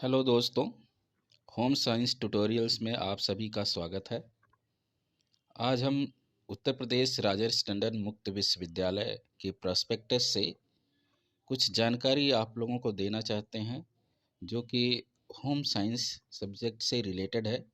Hello दोस्तों, home science tutorials में आप सभी का स्वागत है। आज हम उत्तर प्रदेश राजर्षि टंडन मुक्त विश्वविद्यालय के प्रॉस्पेक्टस से कुछ जानकारी आप लोगों को देना चाहते हैं, जो कि होम साइंस सब्जेक्ट से रिलेटेड है।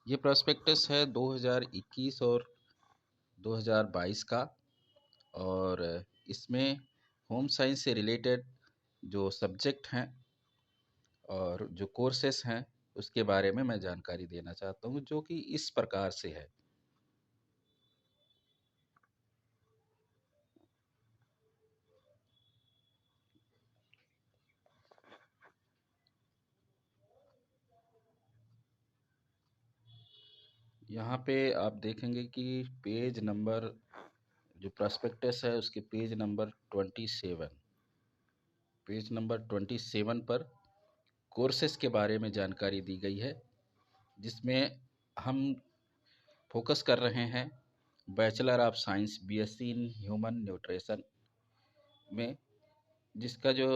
ये प्रॉस्पेक्टस है 2021 और 2022 का, और इसमें होम साइंस से रिलेटेड जो सब्जेक्ट हैं और जो कोर्सेस हैं उसके बारे में मैं जानकारी देना चाहता हूँ, जो कि इस प्रकार से है। यहाँ पे आप देखेंगे कि पेज नंबर जो प्रॉस्पेक्टस है उसके पेज नंबर 27 पर कोर्सेस के बारे में जानकारी दी गई है, जिसमें हम फोकस कर रहे हैं bachelor of science BSc in human nutrition में, जिसका जो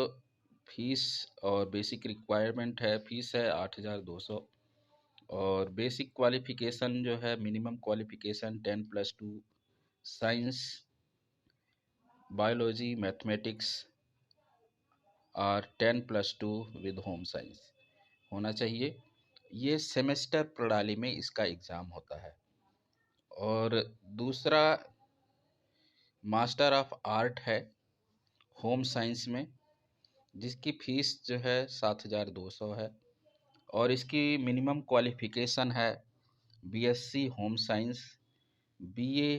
फीस और बेसिक रिक्वायरमेंट है, फीस है 8,200, और बेसिक क्वालिफिकेशन जो है minimum qualification 10+2 science, biology, mathematics और 10+2 विद होम साइंस होना चाहिए। ये सेमेस्टर प्रणाली में इसका एग्ज़ाम होता है। और दूसरा मास्टर ऑफ आर्ट है होम साइंस में, जिसकी फ़ीस जो है 7,200 है, और इसकी मिनिमम क्वालिफ़िकेशन है BSc home science, BA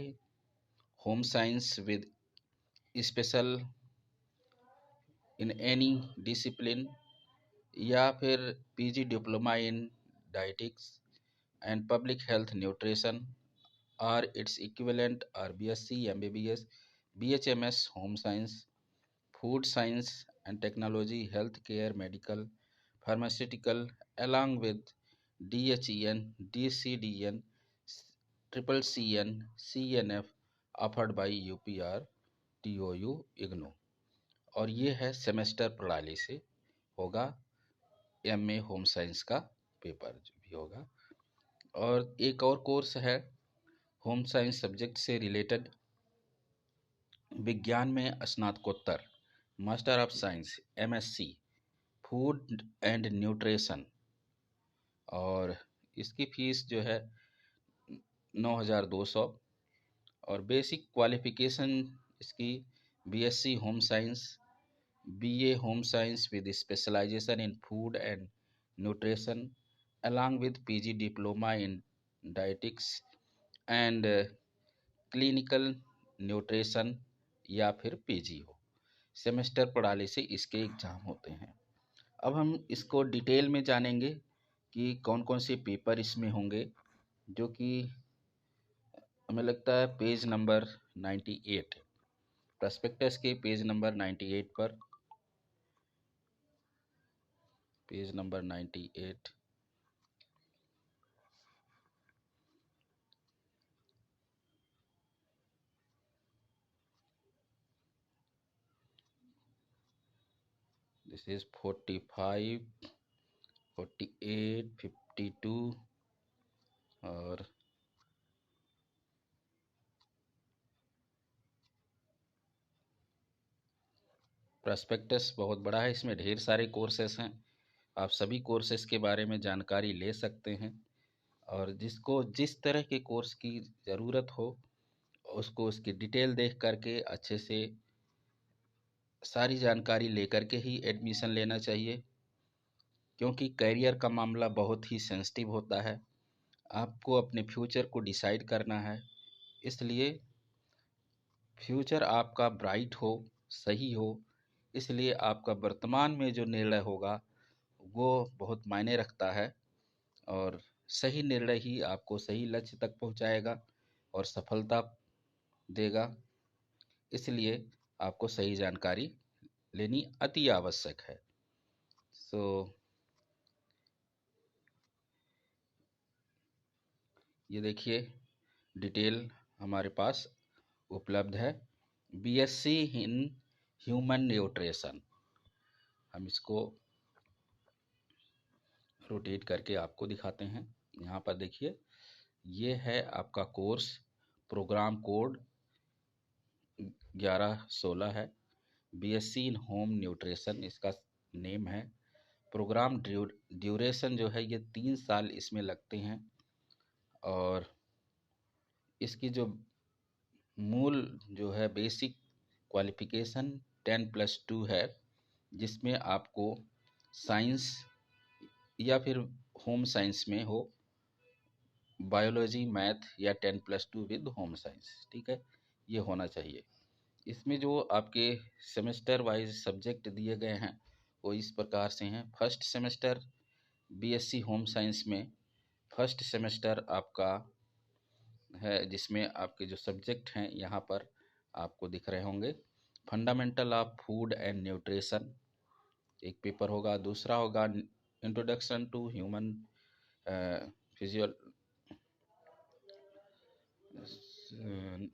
home science with special in any discipline, या फिर PG diploma in dietetics and public health nutrition और इट्स इक्विवेलेंट, और BSc MBBS BHMS home science, food science and technology, health care, medical, pharmaceutical, along with DHEN, DCDN, CCCN, CNF offered by UPR, TOU, IGNOU। और ये है semester प्रणाली से होगा MA home science का paper जो भी होगा। और एक और कोर्स है होम साइंस सब्जेक्ट से रिलेटेड, विज्ञान में स्नातकोत्तर master of science MSc food and nutrition, और इसकी फ़ीस जो है 9,200, और बेसिक क्वालिफ़िकेशन इसकी BSc home science, BA home science with specialisation in food and nutrition along with PG diploma in dietetics and clinical nutrition, या फिर PG हो। Semester प्रणाली से इसके एग्ज़ाम होते हैं। अब हम इसको डिटेल में जानेंगे कि कौन कौन से पेपर इसमें होंगे, जो कि हमें लगता है पेज नंबर 98, प्रॉस्पेक्टस के पेज नंबर 98 पर, पेज नंबर 98, दिस इज 45, 48, 52, और प्रॉस्पेक्टस बहुत बड़ा है, इसमें ढेर सारे कोर्सेस हैं। आप सभी कोर्सेस के बारे में जानकारी ले सकते हैं, और जिसको जिस तरह के कोर्स की ज़रूरत हो उसको उसकी डिटेल देख करके अच्छे से सारी जानकारी लेकर के ही एडमिशन लेना चाहिए, क्योंकि करियर का मामला बहुत ही सेंसिटिव होता है। आपको अपने फ्यूचर को डिसाइड करना है, इसलिए फ्यूचर आपका ब्राइट हो, सही हो, इसलिए आपका वर्तमान में जो निर्णय होगा वो बहुत मायने रखता है, और सही निर्णय ही आपको सही लक्ष्य तक पहुंचाएगा और सफलता देगा। इसलिए आपको सही जानकारी लेनी अति आवश्यक है। सो ये देखिए डिटेल हमारे पास उपलब्ध है। बीएससी इन ह्यूमन न्यूट्रिशन, हम इसको रोटेट करके आपको दिखाते हैं। यहाँ पर देखिए, ये है आपका कोर्स, प्रोग्राम कोड 1116 है। बीएससी इन होम न्यूट्रिशन इसका नेम है। प्रोग्राम ड्यूरेशन जो है ये 3 साल इसमें लगते हैं। और इसकी जो मूल जो है बेसिक क्वालिफिकेशन 10+2 है, जिसमें आपको साइंस या फिर होम साइंस में हो, बायोलॉजी, मैथ या 10+2 विद होम साइंस, ठीक है, ये होना चाहिए। इसमें जो आपके सेमेस्टर वाइज सब्जेक्ट दिए गए हैं वो इस प्रकार से हैं। First semester BSc home science में फर्स्ट सेमेस्टर आपका है, जिसमें आपके जो सब्जेक्ट हैं यहाँ पर आपको दिख रहे होंगे। Fundamental of food and nutrition एक पेपर होगा। दूसरा होगा introduction to human physio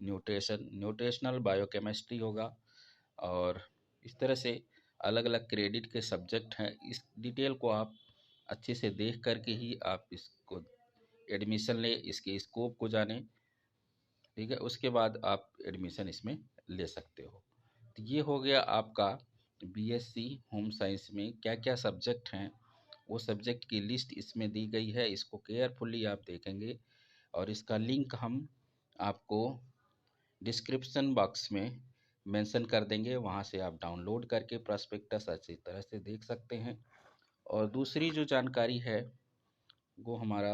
nutritional biochemistry होगा। और इस तरह से अलग अलग क्रेडिट के सब्जेक्ट हैं। इस डिटेल को आप अच्छे से देख करके ही आप इसको एडमिशन लें, इसके स्कोप को जानें, ठीक है। उसके बाद आप एडमिशन इसमें ले सकते हो। तो ये हो गया आपका बीएससी होम साइंस में क्या क्या सब्जेक्ट हैं, वो सब्जेक्ट की लिस्ट इसमें दी गई है। इसको केयरफुली आप देखेंगे और इसका लिंक हम आपको डिस्क्रिप्शन बॉक्स में मेंशन कर देंगे। वहाँ से आप डाउनलोड करके प्रॉस्पेक्टस अच्छी तरह से देख सकते हैं। और दूसरी जो जानकारी है वो हमारा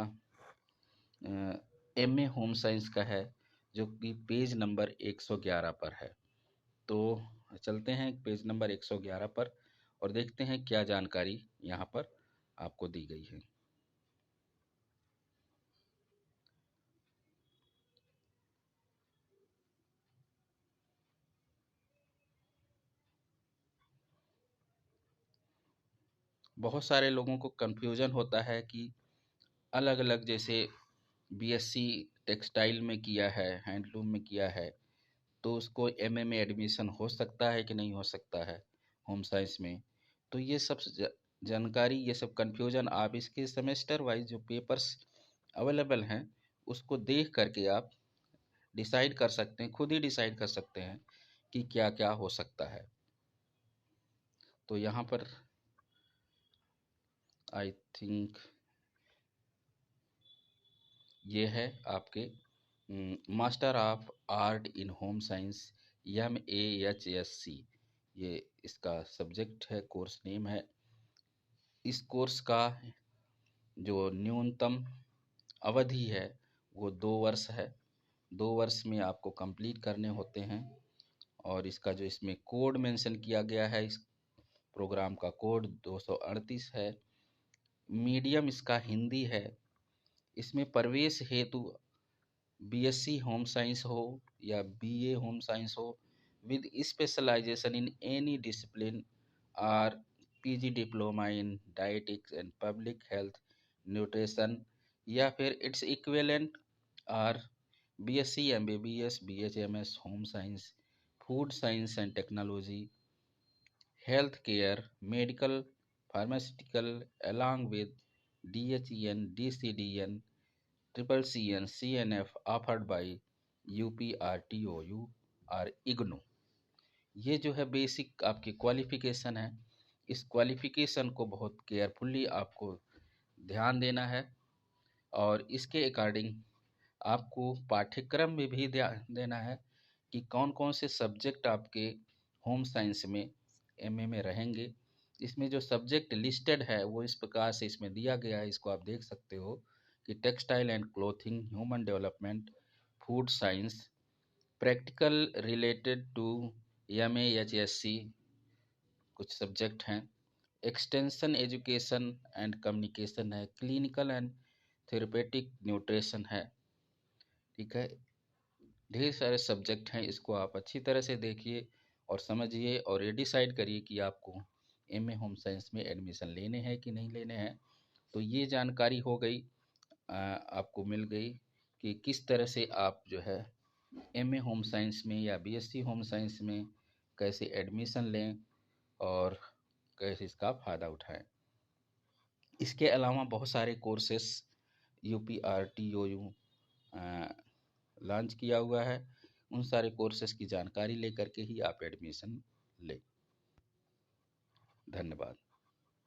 एमए होम साइंस का है, जो कि पेज नंबर 111 पर है। तो चलते हैं पेज नंबर 111 पर और देखते हैं क्या जानकारी यहाँ पर आपको दी गई है। बहुत सारे लोगों को कन्फ्यूजन होता है कि अलग अलग, जैसे बीएससी टेक्सटाइल में किया है, हैंडलूम में किया है, तो उसको एमए में एडमिशन हो सकता है कि नहीं हो सकता है होम साइंस में। तो ये सब जानकारी, ये सब कन्फ्यूजन आप इसके सेमेस्टर वाइज जो पेपर्स अवेलेबल हैं उसको देख करके आप डिसाइड कर सकते हैं, खुद ही डिसाइड कर सकते हैं कि क्या क्या हो सकता है। तो यहाँ पर आई थिंक ये है आपके master of art in home science MAHSC, ये इसका सब्जेक्ट है, कोर्स नेम है। इस कोर्स का जो न्यूनतम अवधि है वो 2 वर्ष है। 2 वर्ष में आपको कंप्लीट करने होते हैं। और इसका जो इसमें कोड मेंशन किया गया है, इस प्रोग्राम का कोड 238 है। मीडियम इसका हिंदी है। इसमें प्रवेश हेतु बीएससी होम साइंस हो या बीए होम साइंस हो with specialisation in any discipline और PG diploma in dietetics and public health nutrition या फिर इट्स इक्विवेलेंट और BSc MBBS BHMS home science food science and technology health care medical pharmaceutical along with DHEN DCDN CCN CNF offered by UPRTOU और IGNOU। ये जो है basic आपकी qualification है। इस क्वालिफिकेशन को बहुत केयरफुली आपको ध्यान देना है और इसके अकॉर्डिंग आपको पाठ्यक्रम में भी ध्यान देना है कि कौन कौन से सब्जेक्ट आपके होम साइंस में एमए में रहेंगे। इसमें जो सब्जेक्ट लिस्टेड है वो इस प्रकार से इसमें दिया गया है, इसको आप देख सकते हो कि textile and clothing, human development, food science, practical related to MAHSC कुछ सब्जेक्ट हैं, एक्सटेंशन एजुकेशन एंड कम्युनिकेशन है, क्लिनिकल एंड थेरेपेटिक न्यूट्रिशन है, ठीक है। ढेर सारे सब्जेक्ट हैं, इसको आप अच्छी तरह से देखिए और समझिए और ये डिसाइड करिए कि आपको एमए होम साइंस में एडमिशन लेने हैं कि नहीं लेने हैं। तो ये जानकारी हो गई, आपको मिल गई कि किस तरह से आप जो है एमए होम साइंस में या बीएससी होम साइंस में कैसे एडमिशन लें और कैसे इसका फ़ायदा उठाएं। इसके अलावा बहुत सारे कोर्सेस UPRTOU लॉन्च किया हुआ है। उन सारे कोर्सेस की जानकारी लेकर के ही आप एडमिशन लें। धन्यवाद।